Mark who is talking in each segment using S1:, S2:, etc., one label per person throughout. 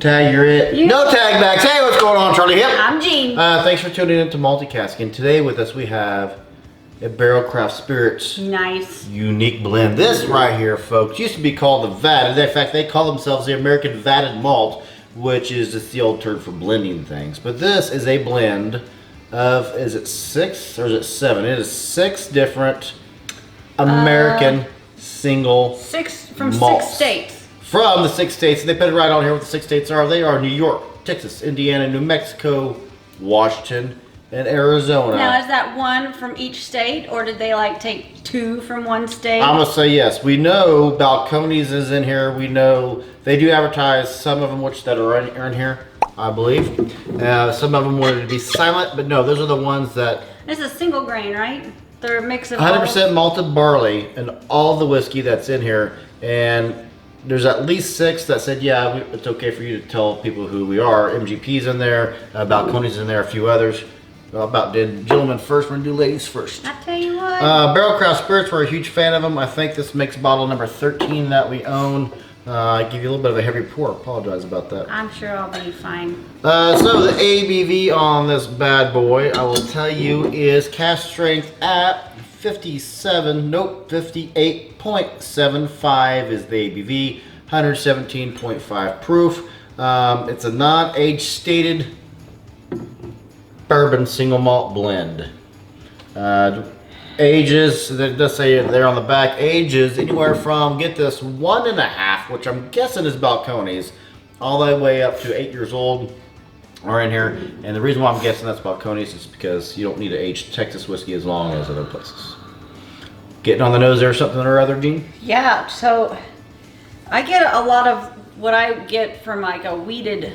S1: Tag, you're it. No tag backs. Hey, what's going on, Charlie? Yep.
S2: I'm Jean.
S1: Thanks for tuning in to Multicasking. Today with us we have a Barrell Craft Spirits.
S2: Nice.
S1: Unique blend. This right here, folks, used to be called the Vatted. In fact, they call themselves the American Vatted Malt, which is just the old term for blending things. But this is a blend of, is it 6 or is it 7? It is 6 different American single
S2: from
S1: malts.
S2: 6 states.
S1: From the 6 states. They put it right on here what the 6 states are. They are New York, Texas, Indiana, New Mexico, Washington, and Arizona.
S2: Now, is that one from each state, or did they like take 2 from one state?
S1: I'm gonna say yes. We know Balcones is in here. We know they do advertise some of them, which that are in here, I believe. Some of them wanted to be silent, but no, those are the ones that.
S2: It's a single grain, right? They're a mix of
S1: 100% malted barley and all the whiskey that's in here, and there's at least 6 that said, yeah, it's okay for you to tell people who we are. MGP's in there, Balcones in there, a few others. About did gentlemen first, we're gonna do ladies first.
S2: I tell you what.
S1: Barrell Craft Spirits, we're a huge fan of them. I think this makes bottle number 13 that we own. I give you a little bit of a heavy pour, apologize about that.
S2: I'm sure I'll be fine.
S1: So the ABV on this bad boy, I will tell you, is cask strength at 58.75 is the ABV, 117.5 proof. It's a non-age stated bourbon single malt blend. Ages, it does say there on the back, ages anywhere from, get this, 1.5, which I'm guessing is Balcones, all the way up to 8 years old are in here. And the reason why I'm guessing that's Balcones is because you don't need to age Texas whiskey as long as other places. Getting on the nose there, something or other, Jean?
S2: Yeah, so I get a lot of what I get from like a wheated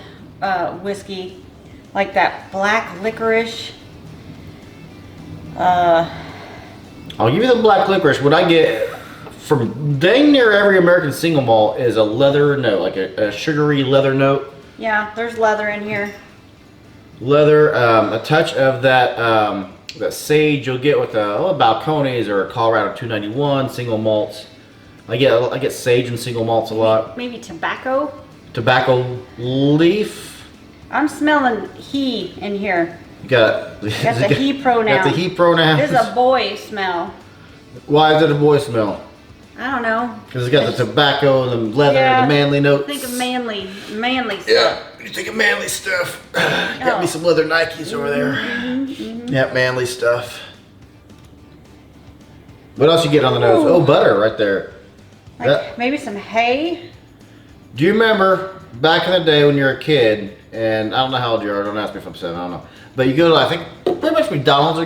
S2: whiskey, like that black licorice.
S1: I'll give you the black licorice. What I get from dang near every American single malt is a leather note, like a sugary leather note.
S2: Yeah, there's leather in here.
S1: Leather, a touch of that that sage you'll get with a Balcones or a Colorado 291 single malts. I get sage and single malts a lot.
S2: Maybe tobacco.
S1: Tobacco leaf.
S2: I'm smelling he in here.
S1: You got
S2: the he pronoun.
S1: Got the he pronoun.
S2: There's a boy smell.
S1: Why is it a boy smell?
S2: I don't know.
S1: Because it's got the tobacco, the leather, the manly notes.
S2: Think of manly stuff.
S1: Yeah, you think of manly stuff. Got me some leather Nikes over there. Yeah, manly stuff. What else you get on the nose? Oh, butter right there.
S2: Like maybe some hay.
S1: Do you remember back in the day when you were a kid, and I don't know how old you are, don't ask me if I'm 7, I don't know. But you go to, I think, pretty much McDonald's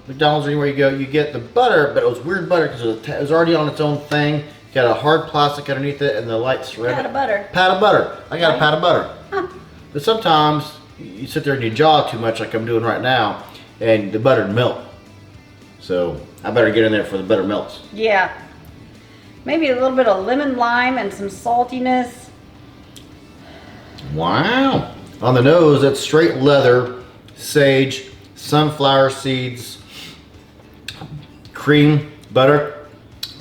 S1: McDonald's anywhere you go, you get the butter, but it was weird butter because it was already on its own thing. You got a hard plastic underneath it and the light ceramic.
S2: Pat of butter.
S1: Pat of butter. I got a pat of butter.
S2: Huh.
S1: But sometimes you sit there and you jaw too much like I'm doing right now, and the butter melt. So I better get in there for the butter melts.
S2: Yeah. Maybe a little bit of lemon lime and some saltiness.
S1: Wow. On the nose, that's straight leather, sage, sunflower seeds, cream, butter.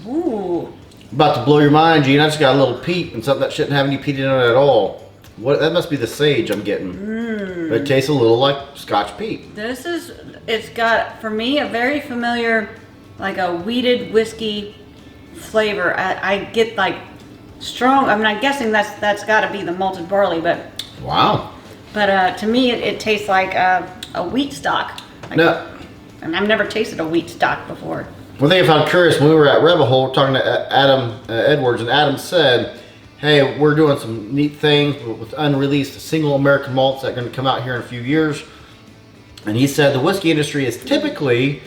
S2: Ooh.
S1: About to blow your mind, Gene. I just got a little peat and something that shouldn't have any peat in it at all. What? That must be the sage I'm getting. But it tastes a little like Scotch peat.
S2: It's got, for me, a very familiar, like a wheated whiskey flavor. I get like strong, I mean, I'm guessing that's got to be the malted barley, but.
S1: Wow.
S2: But to me, it tastes like a wheat stock.
S1: No.
S2: And I've never tasted a wheat stock before.
S1: One thing I found curious, when we were at Rebel Hole talking to Adam Edwards, and Adam said, hey, we're doing some neat things with unreleased single American malts that are going to come out here in a few years. And he said the whiskey industry is typically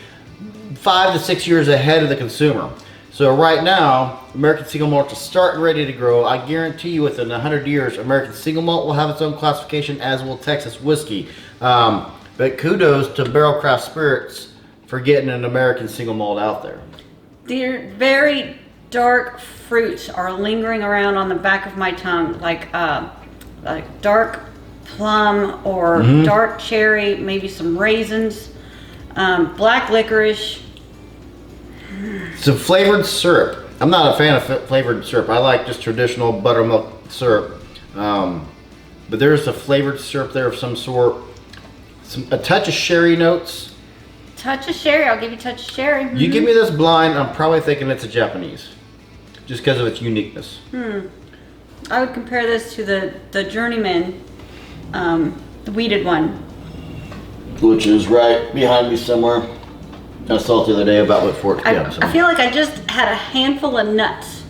S1: 5 to 6 years ahead of the consumer. So right now, American Single Malt is starting ready to grow. I guarantee you within 100 years, American Single Malt will have its own classification, as will Texas whiskey. But kudos to Barrell Craft Spirits for getting an American Single Malt out there.
S2: The very dark fruits are lingering around on the back of my tongue, like dark plum or dark cherry, maybe some raisins, black licorice.
S1: Some flavored syrup. I'm not a fan of flavored syrup. I like just traditional buttermilk syrup. but there's a flavored syrup there of some sort. A touch of sherry notes.
S2: Touch of sherry. I'll give you a touch of sherry.
S1: You give me this blind, I'm probably thinking it's a Japanese, just because of its uniqueness.
S2: I would compare this to the Journeyman, the weeded one.
S1: Which is right behind me somewhere. I saw it the other day about what for it.
S2: I feel like I just had a handful of nuts.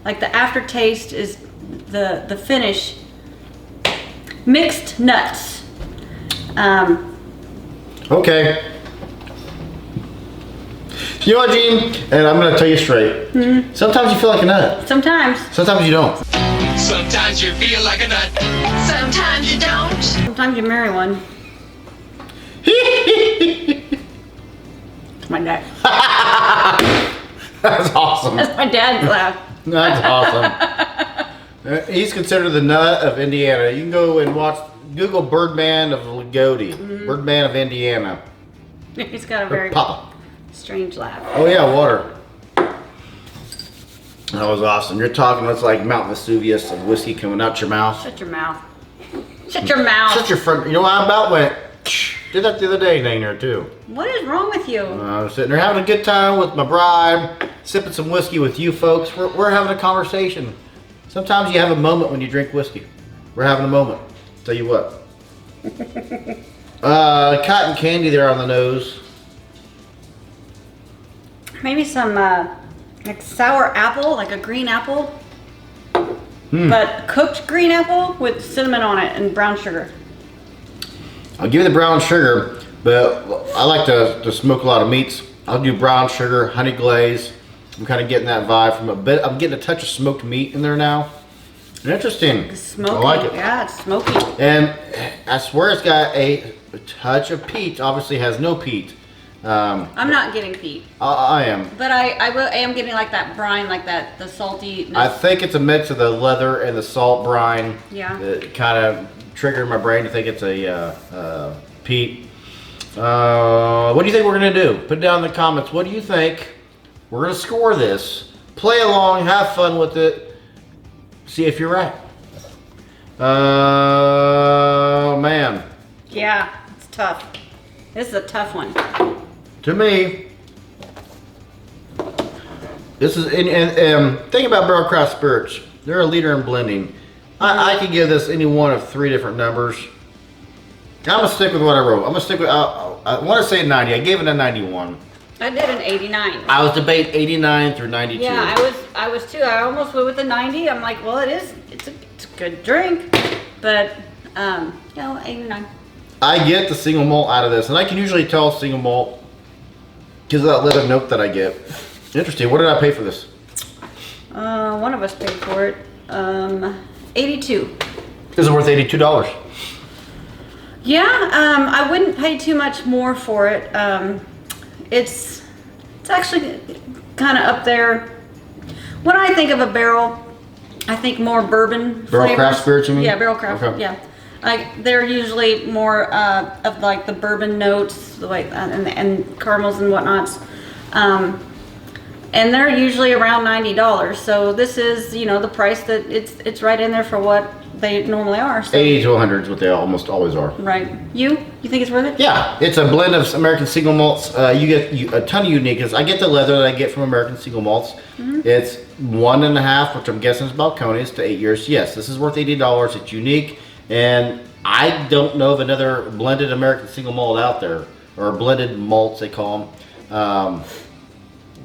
S2: Like the aftertaste is the finish. Mixed nuts.
S1: Okay. You know what, Gene? And I'm going to tell you straight. Sometimes you feel like a nut.
S2: Sometimes.
S1: Sometimes you don't.
S3: Sometimes you feel like a nut. Sometimes you don't.
S2: Sometimes you marry one. My dad.
S1: That's awesome.
S2: That's my dad's laugh.
S1: That's awesome. He's considered the nut of Indiana. You can go and Google Birdman of Lagodi. Birdman of Indiana.
S2: He's got a very
S1: Papa.
S2: strange laugh.
S1: Oh yeah, water. That was awesome. You're talking, it's like Mount Vesuvius of whiskey coming out your mouth.
S2: Shut your mouth. Shut your mouth.
S1: Shut your front. You know, I about went. Did that the other day, dang there too.
S2: What is wrong with you?
S1: I was sitting there having a good time with my bride, sipping some whiskey with you folks. We're having a conversation. Sometimes you have a moment when you drink whiskey. We're having a moment. Tell you what. Cotton candy there on the nose.
S2: Maybe some like sour apple, like a green apple. But cooked green apple with cinnamon on it and brown sugar.
S1: I'll give you the brown sugar, but I like to smoke a lot of meats. I'll do brown sugar, honey glaze. I'm kind of getting that vibe from a bit. I'm getting a touch of smoked meat in there now. Interesting.
S2: It's smoky.
S1: I like it.
S2: Yeah, it's smoky.
S1: And I swear it's got a touch of peat. Obviously has no peat.
S2: I'm not getting peat.
S1: I am.
S2: But I am getting like that brine, like that, the salty.
S1: I think it's a mix of the leather and the salt brine.
S2: Yeah.
S1: That kind of triggered my brain to think it's a peat. What do you think we're going to do? Put it down in the comments. What do you think? We're going to score this. Play along. Have fun with it. See if you're right. Man.
S2: Yeah, it's tough. This is a tough one.
S1: To me, this is, and think about Barrell Craft Spirits. They're a leader in blending. I could give this any one of 3 different numbers. I'm going to stick with what I wrote. I'm going to stick with, I want to say 90. I gave it a 91.
S2: I did an 89.
S1: I was debating 89 through 92.
S2: Yeah, I was too. I almost went with a 90. I'm like, well, it's a good drink, but no, 89.
S1: I get the single malt out of this, and I can usually tell single malt because of that leather note that I get. Interesting. What did I pay for this?
S2: One of us paid for it. 82.
S1: Is it worth $82?
S2: Yeah, I wouldn't pay too much more for it. It's actually kind of up there. When I think of a barrel, I think more bourbon
S1: Barrell
S2: flavors.
S1: Craft Spirits, you mean?
S2: Yeah, Barrell Craft.
S1: Okay.
S2: Yeah, like they're usually more of like the bourbon notes, like and caramels and whatnots. And they're usually around $90. So this is, the price that it's right in there for what they normally are. So.
S1: 80 to 100 is what they almost always are.
S2: Right. You think it's worth it?
S1: Yeah, it's a blend of American Single Malts. You get a ton of uniqueness. I get the leather that I get from American Single Malts. It's 1.5, which I'm guessing is Balcones, to 8 years. Yes, this is worth $80. It's unique, and I don't know of another blended American Single Malt out there, or blended malts they call them.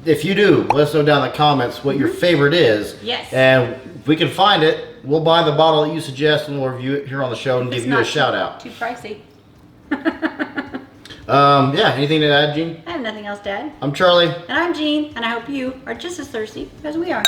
S1: If you do, let us know down in the comments what your favorite is.
S2: Yes.
S1: And if we can find it, we'll buy the bottle that you suggest and we'll review it here on the show and give you a shout out.
S2: Too pricey.
S1: Yeah, anything to add, Gene?
S2: I have nothing else, Dad.
S1: I'm Charlie.
S2: And I'm Jean, and I hope you are just as thirsty as we are.